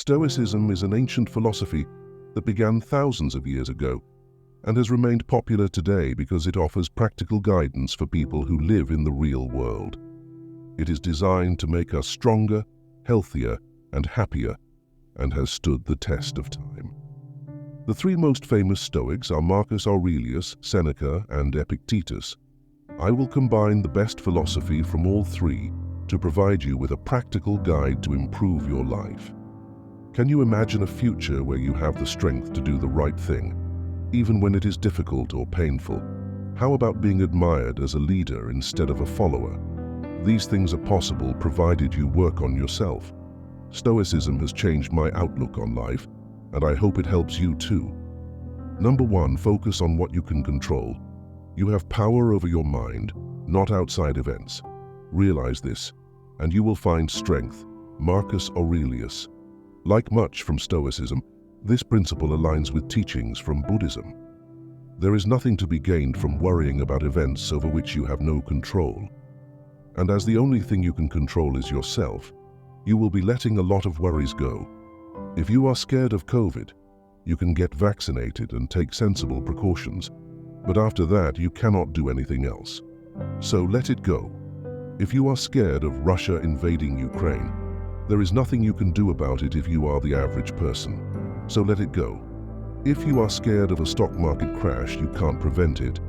Stoicism is an ancient philosophy that began thousands of years ago and has remained popular today because it offers practical guidance for people who live in the real world. It is designed to make us stronger, healthier, and happier, and has stood the test of time. The three most famous Stoics are Marcus Aurelius, Seneca, and Epictetus. I will combine the best philosophy from all three to provide you with a practical guide to improve your life. Can you imagine a future where you have the strength to do the right thing, even when it is difficult or painful? How about being admired as a leader instead of a follower? These things are possible provided you work on yourself. Stoicism has changed my outlook on life, and I hope it helps you too. Number 1, focus on what you can control. You have power over your mind, not outside events. Realize this, and you will find strength. Marcus Aurelius. Like much from Stoicism, this principle aligns with teachings from Buddhism. There is nothing to be gained from worrying about events over which you have no control. And as the only thing you can control is yourself, you will be letting a lot of worries go. If you are scared of COVID, you can get vaccinated and take sensible precautions, but after that you cannot do anything else. So let it go. If you are scared of Russia invading Ukraine, there is nothing you can do about it if you are the average person. So let it go. If you are scared of a stock market crash, you can't prevent it,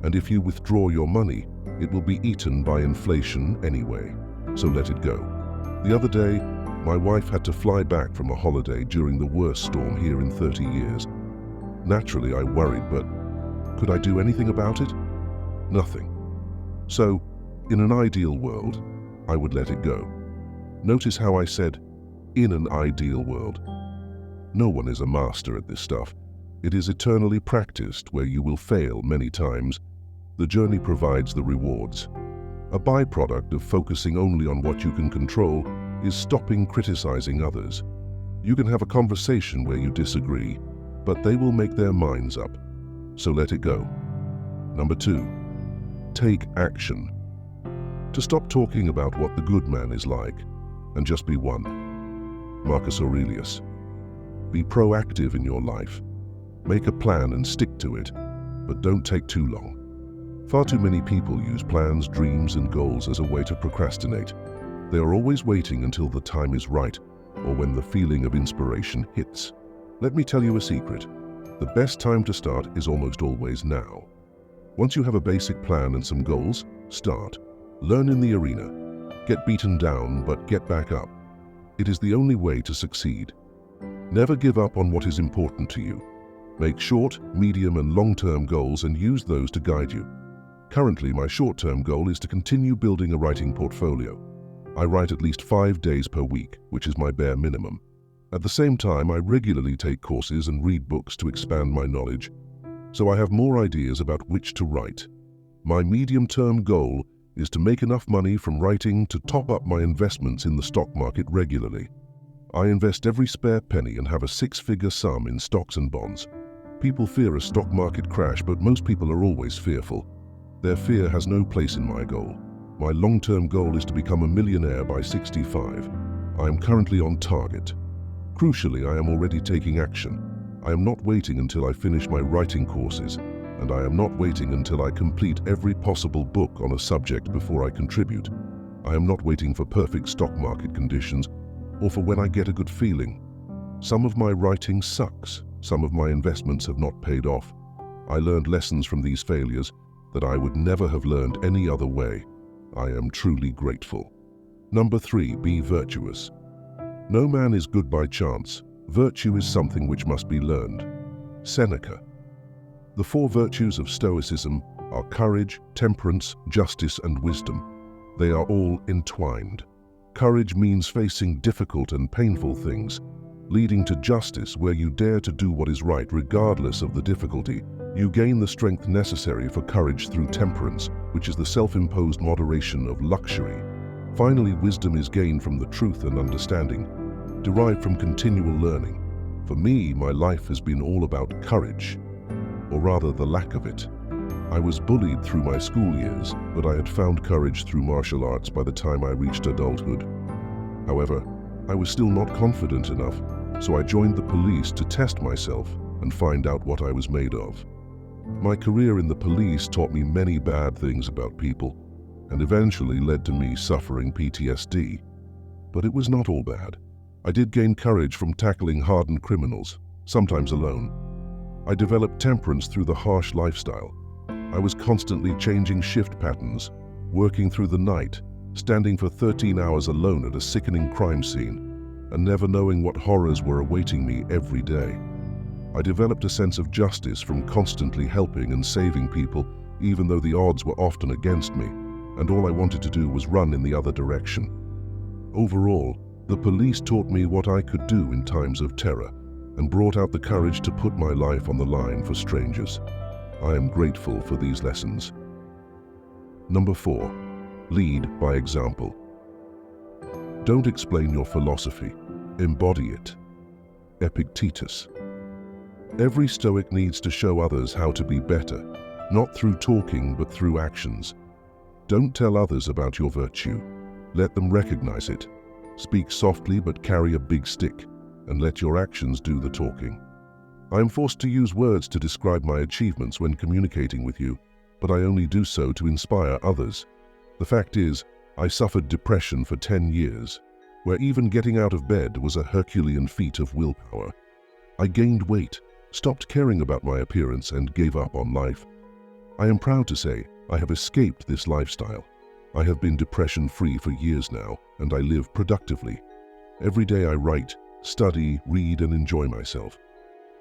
and if you withdraw your money, it will be eaten by inflation anyway. So let it go. The other day, my wife had to fly back from a holiday during the worst storm here in 30 years. Naturally, I worried, but could I do anything about it? Nothing. So, in an ideal world, I would let it go. Notice how I said, in an ideal world. No one is a master at this stuff. It is eternally practiced where you will fail many times. The journey provides the rewards. A byproduct of focusing only on what you can control is stopping criticizing others. You can have a conversation where you disagree, but they will make their minds up. So let it go. Number 2, take action. To stop talking about what the good man is like, and just be one. Marcus Aurelius. Be proactive in your life. Make a plan and stick to it, but don't take too long. Far too many people use plans, dreams, and goals as a way to procrastinate. They are always waiting until the time is right, or when the feeling of inspiration hits. Let me tell you a secret. The best time to start is almost always now. Once you have a basic plan and some goals, start. Learn in the arena. Get beaten down, but get back up. It is the only way to succeed. Never give up on what is important to you. Make short, medium, and long-term goals and use those to guide you. Currently, my short-term goal is to continue building a writing portfolio. I write at least 5 days per week, which is my bare minimum. At the same time, I regularly take courses and read books to expand my knowledge, so I have more ideas about which to write. My medium-term goal is to make enough money from writing to top up my investments in the stock market regularly. I invest every spare penny and have a 6-figure sum in stocks and bonds. People fear a stock market crash, but most people are always fearful. Their fear has no place in my goal. My long-term goal is to become a millionaire by 65. I am currently on target. Crucially, I am already taking action. I am not waiting until I finish my writing courses, and I am not waiting until I complete every possible book on a subject before I contribute. I am not waiting for perfect stock market conditions or for when I get a good feeling. Some of my writing sucks. Some of my investments have not paid off. I learned lessons from these failures that I would never have learned any other way. I am truly grateful. Number 3, be virtuous. No man is good by chance. Virtue is something which must be learned. Seneca. The 4 virtues of Stoicism are courage, temperance, justice, and wisdom. They are all entwined. Courage means facing difficult and painful things, leading to justice where you dare to do what is right regardless of the difficulty. You gain the strength necessary for courage through temperance, which is the self-imposed moderation of luxury. Finally, wisdom is gained from the truth and understanding, derived from continual learning. For me, my life has been all about courage, or rather the lack of it. I was bullied through my school years, but I had found courage through martial arts by the time I reached adulthood. However, I was still not confident enough, so I joined the police to test myself and find out what I was made of. My career in the police taught me many bad things about people and eventually led to me suffering PTSD. But it was not all bad. I did gain courage from tackling hardened criminals, sometimes alone. I developed temperance through the harsh lifestyle. I was constantly changing shift patterns, working through the night, standing for 13 hours alone at a sickening crime scene, and never knowing what horrors were awaiting me every day. I developed a sense of justice from constantly helping and saving people, even though the odds were often against me, and all I wanted to do was run in the other direction. Overall, the police taught me what I could do in times of terror and brought out the courage to put my life on the line for strangers. I am grateful for these lessons. Number 4. Lead by example. Don't explain your philosophy, embody it. Epictetus. Every Stoic needs to show others how to be better, not through talking but through actions. Don't tell others about your virtue. Let them recognize it. Speak softly but carry a big stick, and let your actions do the talking. I am forced to use words to describe my achievements when communicating with you, but I only do so to inspire others. The fact is, I suffered depression for 10 years, where even getting out of bed was a Herculean feat of willpower. I gained weight, stopped caring about my appearance, and gave up on life. I am proud to say I have escaped this lifestyle. I have been depression-free for years now, and I live productively. Every day I write, study, read, and enjoy myself.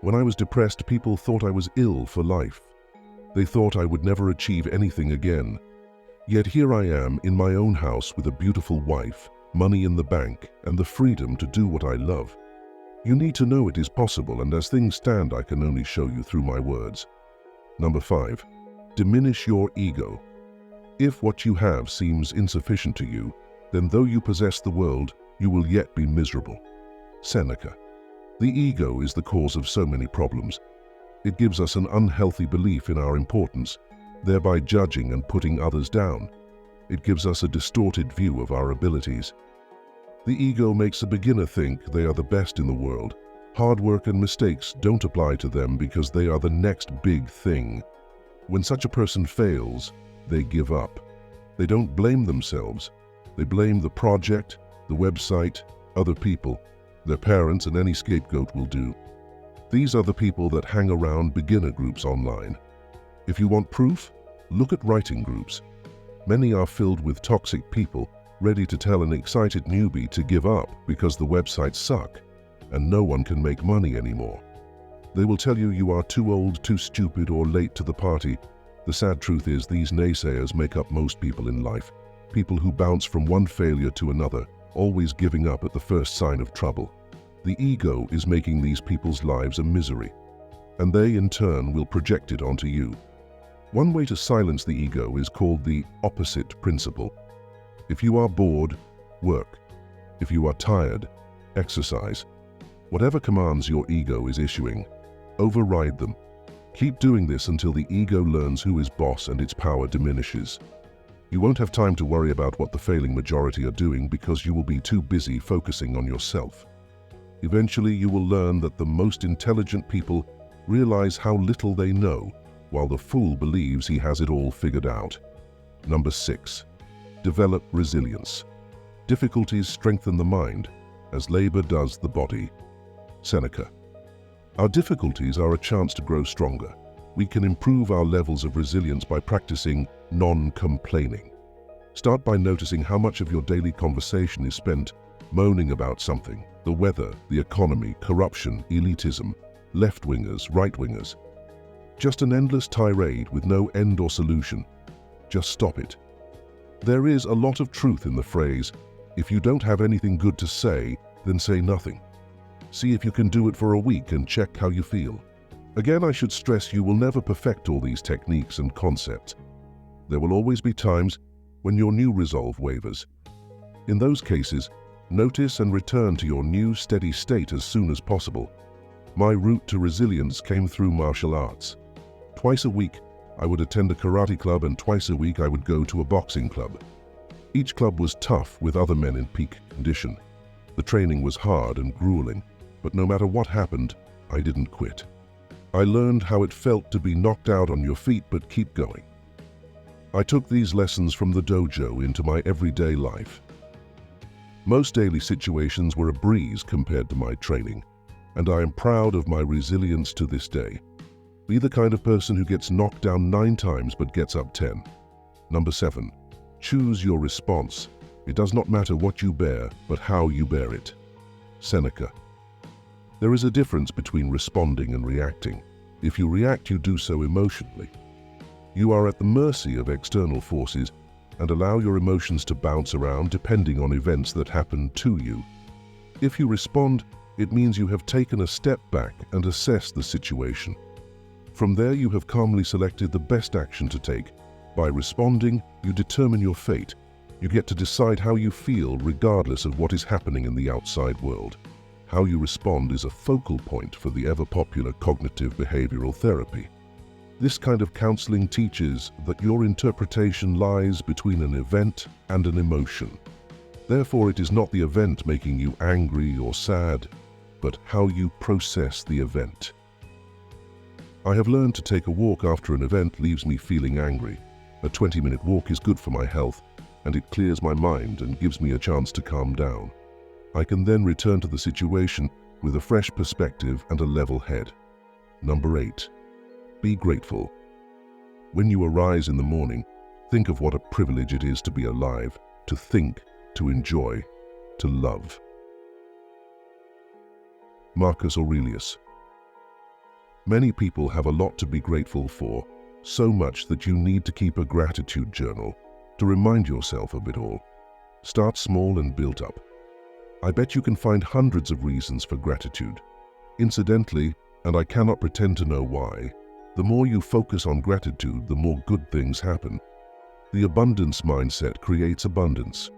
When I was depressed, people thought I was ill for life. They thought I would never achieve anything again. Yet here I am in my own house with a beautiful wife, money in the bank, and the freedom to do what I love. You need to know it is possible, and as things stand, I can only show you through my words. Number 5. Diminish your ego. If what you have seems insufficient to you, then though you possess the world, you will yet be miserable. Seneca. The ego is the cause of so many problems. It gives us an unhealthy belief in our importance, thereby judging and putting others down. It gives us a distorted view of our abilities. The ego makes a beginner think they are the best in the world. Hard work and mistakes don't apply to them because they are the next big thing. When such a person fails, they give up. They don't blame themselves. They blame the project, the website, other people, their parents, and any scapegoat will do. These are the people that hang around beginner groups online. If you want proof, look at writing groups. Many are filled with toxic people ready to tell an excited newbie to give up because the websites suck and no one can make money anymore. They will tell you you are too old, too stupid, or late to the party. The sad truth is these naysayers make up most people in life. People who bounce from one failure to another, always giving up at the first sign of trouble. The ego is making these people's lives a misery, and they in turn will project it onto you. One way to silence the ego is called the opposite principle. If you are bored, work. If you are tired, exercise. Whatever commands your ego is issuing, override them. Keep doing this until the ego learns who is boss and its power diminishes. You won't have time to worry about what the failing majority are doing because you will be too busy focusing on yourself. Eventually, you will learn that the most intelligent people realize how little they know, while the fool believes he has it all figured out. Number 6. Develop resilience. Difficulties strengthen the mind, as labor does the body. Seneca. Our difficulties are a chance to grow stronger. We can improve our levels of resilience by practicing non-complaining. Start by noticing how much of your daily conversation is spent moaning about something: the weather, the economy, corruption, elitism, left-wingers, right-wingers. Just an endless tirade with no end or solution. Just stop it. There is a lot of truth in the phrase, if you don't have anything good to say, then say nothing. See if you can do it for a week and check how you feel. Again, I should stress you will never perfect all these techniques and concepts. There will always be times when your new resolve wavers. In those cases, notice and return to your new steady state as soon as possible. My route to resilience came through martial arts. Twice a week, I would attend a karate club, and twice a week I would go to a boxing club. Each club was tough with other men in peak condition. The training was hard and grueling. But no matter what happened, I didn't quit. I learned how it felt to be knocked out on your feet but keep going. I took these lessons from the dojo into my everyday life. Most daily situations were a breeze compared to my training, and I am proud of my resilience to this day. Be the kind of person who gets knocked down 9 times but gets up 10. Number 7. Choose your response. It does not matter what you bear, but how you bear it. Seneca. There is a difference between responding and reacting. If you react, you do so emotionally. You are at the mercy of external forces and allow your emotions to bounce around depending on events that happen to you. If you respond, it means you have taken a step back and assessed the situation. From there, you have calmly selected the best action to take. By responding, you determine your fate. You get to decide how you feel regardless of what is happening in the outside world. How you respond is a focal point for the ever-popular cognitive behavioral therapy. This kind of counseling teaches that your interpretation lies between an event and an emotion. Therefore, it is not the event making you angry or sad, but how you process the event. I have learned to take a walk after an event leaves me feeling angry. A 20-minute walk is good for my health, and it clears my mind and gives me a chance to calm down. I can then return to the situation with a fresh perspective and a level head. Number 8. Be grateful. When you arise in the morning, think of what a privilege it is to be alive, to think, to enjoy, to love. Marcus Aurelius. Many people have a lot to be grateful for, so much that you need to keep a gratitude journal to remind yourself of it all. Start small and build up. I bet you can find hundreds of reasons for gratitude. Incidentally, and I cannot pretend to know why, the more you focus on gratitude, the more good things happen. The abundance mindset creates abundance.